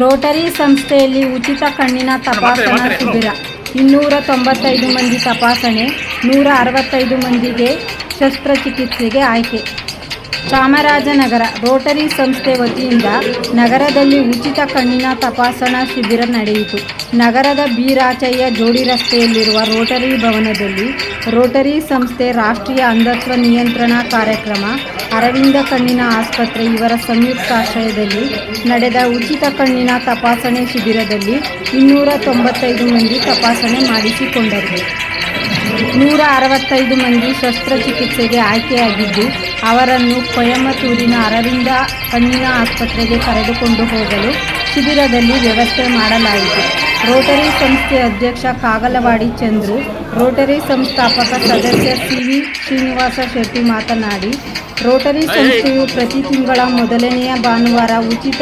Rotary ಸಂಸ್ಥೆಯಲ್ಲಿ ಉಚಿತ ಕಣ್ಣಿನ ತಪಾಸಣಾ ಶಿಬಿರ 295 ಮಂದಿ ತಪಾಸಣೆ, 165 ಮಂದಿಗೆ ಶಸ್ತ್ರಚಿಕಿತ್ಸೆಗೆ ಆಯ್ಕೆ. ಚಾಮರಾಜನಗರ ರೋಟರಿ ಸಂಸ್ಥೆ ವತಿಯಿಂದ ನಗರದಲ್ಲಿ ಉಚಿತ ಕಣ್ಣಿನ ತಪಾಸಣಾ ಶಿಬಿರ ನಡೆಯಿತು. ನಗರದ ಬಿ ರಾಚಯ್ಯ ಜೋಡಿ ರಸ್ತೆಯಲ್ಲಿರುವ ರೋಟರಿ ಭವನದಲ್ಲಿ ರೋಟರಿ ಸಂಸ್ಥೆ ರಾಷ್ಟ್ರೀಯ ಅಂಧತ್ವ ನಿಯಂತ್ರಣ ಕಾರ್ಯಕ್ರಮ, ಅರವಿಂದ ಕಣ್ಣಿನ ಆಸ್ಪತ್ರೆ ಇವರ ಸಂಯುಕ್ತಾಶ್ರಯದಲ್ಲಿ ನಡೆದ ಉಚಿತ ಕಣ್ಣಿನ ತಪಾಸಣೆ ಶಿಬಿರದಲ್ಲಿ 295 ಮಂದಿ ತಪಾಸಣೆ ಮಾಡಿಸಿಕೊಂಡರು. 165 ಮಂದಿ ಶಸ್ತ್ರಚಿಕಿತ್ಸೆಗೆ ಆಯ್ಕೆಯಾಗಿದ್ದು, ಅವರನ್ನು ಕೊಯಮತ್ತೂರಿನ ಅರವಿಂದ ಕಣ್ಣಿನ ಆಸ್ಪತ್ರೆಗೆ ಕರೆದುಕೊಂಡು ಹೋಗಲು ಶಿಬಿರದಲ್ಲಿ ವ್ಯವಸ್ಥೆ ಮಾಡಲಾಯಿತು. ರೋಟರಿ ಸಂಸ್ಥೆ ಅಧ್ಯಕ್ಷ ಕಾಗಲವಾಡಿ ಚಂದ್ರು, ರೋಟರಿ ಸಂಸ್ಥಾಪಕ ಸದಸ್ಯ ಸಿ.ವಿ. ಶ್ರೀನಿವಾಸ ಶೆಟ್ಟಿ ಮಾತನಾಡಿ, ರೋಟರಿ ಸಂಸ್ಥೆಯು ಪ್ರತಿ ತಿಂಗಳ ಮೊದಲನೆಯ ಭಾನುವಾರ ಉಚಿತ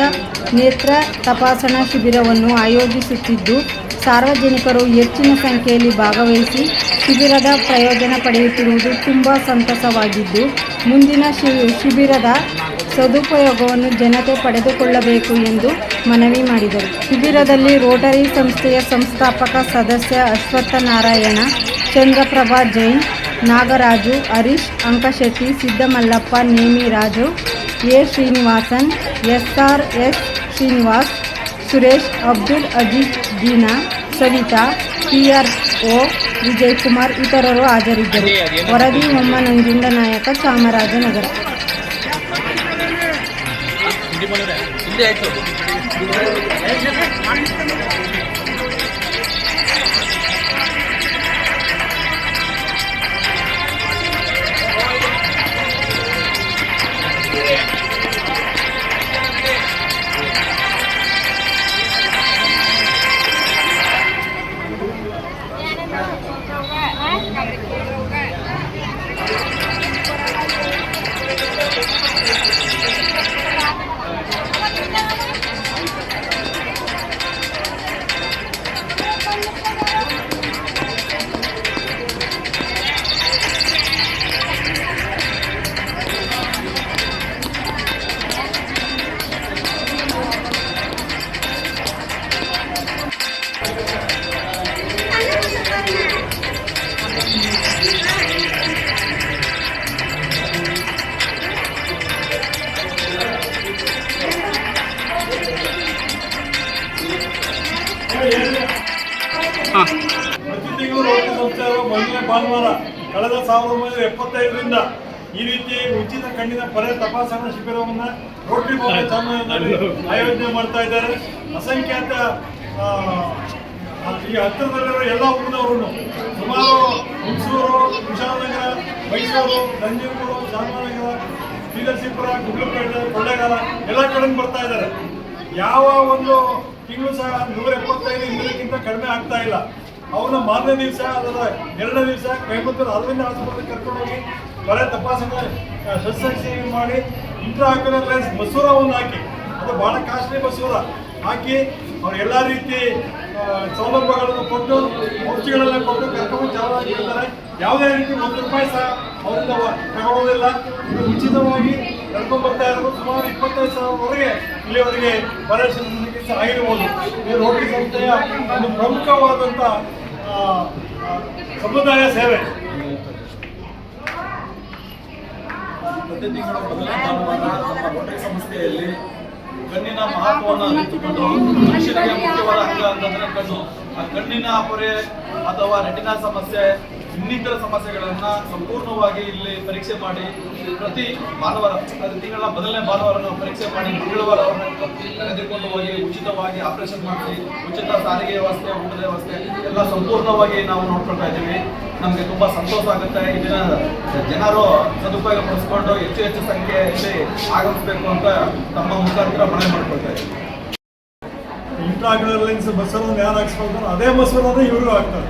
ನೇತ್ರ ತಪಾಸಣಾ ಶಿಬಿರವನ್ನು ಆಯೋಜಿಸುತ್ತಿದ್ದು, ಸಾರ್ವಜನಿಕರು ಹೆಚ್ಚಿನ ಸಂಖ್ಯೆಯಲ್ಲಿ ಭಾಗವಹಿಸಿ ಶಿಬಿರದ ಪ್ರಯೋಜನ ಪಡೆಯುತ್ತಿರುವುದು ತುಂಬ ಸಂತಸವಾಗಿದ್ದು, ಮುಂದಿನ ಶಿಬಿರದ ಸದುಪಯೋಗವನ್ನು ಜನತೆ ಪಡೆದುಕೊಳ್ಳಬೇಕು ಎಂದು ಮನವಿ ಮಾಡಿದರು. ಶಿಬಿರದಲ್ಲಿ ರೋಟರಿ ಸಂಸ್ಥೆಯ ಸಂಸ್ಥಾಪಕ ಸದಸ್ಯ ಅಶ್ವತ್ಥನಾರಾಯಣ, ಚಂದ್ರಪ್ರಭಾ ಜೈನ್, ನಾಗರಾಜು, ಹರೀಶ್, ಅಂಕಶೆಟ್ಟಿ, ಸಿದ್ದಮಲ್ಲಪ್ಪ, ನೇಮಿರಾಜು, ಎ. ಶ್ರೀನಿವಾಸನ್, ಎಸ್. ಶ್ರೀನಿವಾಸ್, ಸುರೇಶ್, ಅಬ್ದುಲ್ ಅಜೀಜ್, ದೀನಾ, ಸವಿತಾ, PRO ವಿಜಯಕುಮಾರ್ ಇತರರು ಹಾಜರಿದ್ದರು. ವರದಿ ಒಮ್ಮ ನಂಜುಂಡನಾಯಕ, ಚಾಮರಾಜನಗರ. ಪ್ರತಿ ತಿಂಗಳು ರೋಟರಿ ಸಂಸ್ಥೆಯ ಮೊದಲನೇ ಭಾನುವಾರ ಕಳೆದ 1975ರಿಂದ ಈ ರೀತಿ ಉಚಿತ ಕಣ್ಣಿನ ಪೊರೆ ತಪಾಸಣಾ ಶಿಬಿರವನ್ನು ರೋಟರಿ ಭವನ ಚಾಮರಾಜನಗರದಲ್ಲಿ ಆಯೋಜನೆ ಮಾಡ್ತಾ ಇದ್ದಾರೆ. ಅಸಂಖ್ಯಾತ ಈ ಹತ್ತಿರದಲ್ಲಿರುವ ಎಲ್ಲ ಊರಿನವರು ಸುಮಾರು ಹುಣಸೂರು, ಕುಶಾಲನಗರ, ಮೈಸೂರು, ನಂಜನಗೂಡು, ಚಾಮರಾಜನಗರ, ಶ್ರೀನರಸೀಪುರ, ಗುಡ್ಲಪೇಟೆ, ಕೊಳ್ಳೇಗಾಲ ಎಲ್ಲ ಕಡೆ ಬರ್ತಾ ಇದ್ದಾರೆ. ಯಾವ ಒಂದು ತಿಂಗಳು ಸಹ 175 ಇಂದಿನಕ್ಕಿಂತ ಕಡಿಮೆ ಆಗ್ತಾ ಇಲ್ಲ. ಅವನ್ನ ಮಾರನೇ ದಿವಸ, ಅದರ ಎರಡನೇ ದಿವಸ ಕೊಯಮತ್ತೂರು ಅರವಿಂದ ಆಸ್ಪತ್ರೆಗೆ ಕರ್ಕೊಂಡೋಗಿ ಬರೀ ತಪಾಸಣೆ ಶಸ್ತ್ರಚಿಕಿತ್ಸೆ ಮಾಡಿ ಇಂಟ್ರಾಕ್ಯುಲರ್ ಲೆನ್ಸ್ ಮಸೂರವನ್ನು ಹಾಕಿ, ಅದು ಭಾಳ ಕಾಸ್ಟ್ಲಿ ಮಸೂರ ಹಾಕಿ ಅವ್ರು ಎಲ್ಲ ರೀತಿ ಸೌಲಭ್ಯಗಳನ್ನು ಕೊಟ್ಟು ಔಷಧಿಗಳೆಲ್ಲ ಕೊಟ್ಟು ಕರ್ಕೊಂಡು ಚಾಮರಾಜನಗರದಲ್ಲಿ ಯಾವುದೇ ರೀತಿ ₹1 ಸಹ ಅವರಿಂದ ತಗೊಳ್ಳೋದಿಲ್ಲ. ಉಚಿತವಾಗಿ ಕರ್ಕೊಂಡು ಬರ್ತಾ ಇರೋದು ಸುಮಾರು 25,000ವರೆಗೆ ಇಲ್ಲಿವರೆಗೆ ಬರೀ ಶಸ್ತ್ರಚಿಕಿತ್ಸೆ ಆಗಿರ್ಬೋದು. ಈ ರೋಟರಿ ಸಂಸ್ಥೆಯ ಒಂದು ಪ್ರಮುಖವಾದಂಥ ಸಮುದಾಯ ಸೇವೆ. ಪ್ರತಿ ತಿಂಗಳ ಮೊದಲನೇ ಭಾನುವಾರ ನಮ್ಮ ರೋಟರಿ ಸಂಸ್ಥೆಯಲ್ಲಿ ಕಣ್ಣಿನ ಮಹತ್ವವನ್ನು ಅರಿತುಕೊಂಡು ಮನುಷ್ಯನಿಗೆ ಮುಖ್ಯವಾದ ಅಂಗ ಅಂತಂದರೆ ಕಣ್ಣು. ಆ ಕಣ್ಣಿನ ಪೊರೆ ಅಥವಾ ರೆಟಿನಾ ಸಮಸ್ಯೆ, ಇನ್ನಿತರ ಸಮಸ್ಯೆಗಳನ್ನು ಸಂಪೂರ್ಣವಾಗಿ ಇಲ್ಲಿ ಪರೀಕ್ಷೆ ಮಾಡಿ ಪ್ರತಿ ಭಾನುವಾರ, ಅದು ತಿಂಗಳ ಮೊದಲನೇ ಭಾನುವಾರ ನಾವು ಪರೀಕ್ಷೆ ಮಾಡಿ ಮಂಗಳವಾರ ಅವರನ್ನು ಕರೆದುಕೊಂಡು ಹೋಗಿ ಉಚಿತವಾಗಿ ಆಪರೇಷನ್ ಮಾಡಿಸಿ ಉಚಿತ ಸಾರಿಗೆ ವ್ಯವಸ್ಥೆ, ಊಟದ ವ್ಯವಸ್ಥೆ ಎಲ್ಲ ಸಂಪೂರ್ಣವಾಗಿ ನಾವು ನೋಡ್ಕೊಳ್ತಾ ಇದ್ದೀವಿ. ನಮಗೆ ತುಂಬ ಸಂತೋಷ ಆಗುತ್ತೆ. ಇದನ್ನ ಜನರು ಸದುಪಯೋಗ ಪಡಿಸ್ಕೊಂಡು ಹೆಚ್ಚು ಸಂಖ್ಯೆಯಲ್ಲಿ ಆಗಮಿಸಬೇಕು ಅಂತ ತಮ್ಮ ಮುಖಾಂತರ ಮನವಿ ಮಾಡ್ಕೊಳ್ತಾ ಇದ್ದೀವಿ. ಇಂಟ್ರಾಕ್ಯುಲರ್ ಲೆನ್ಸ್ ಮಸೂರನ್ನು ಯಾರು ಹಾಕ್ಸ್ಕೊಳ್ತಾರೋ ಅದೇ ಮಸೂರನ್ನು ಇವರು ಹಾಕ್ತಾರೆ.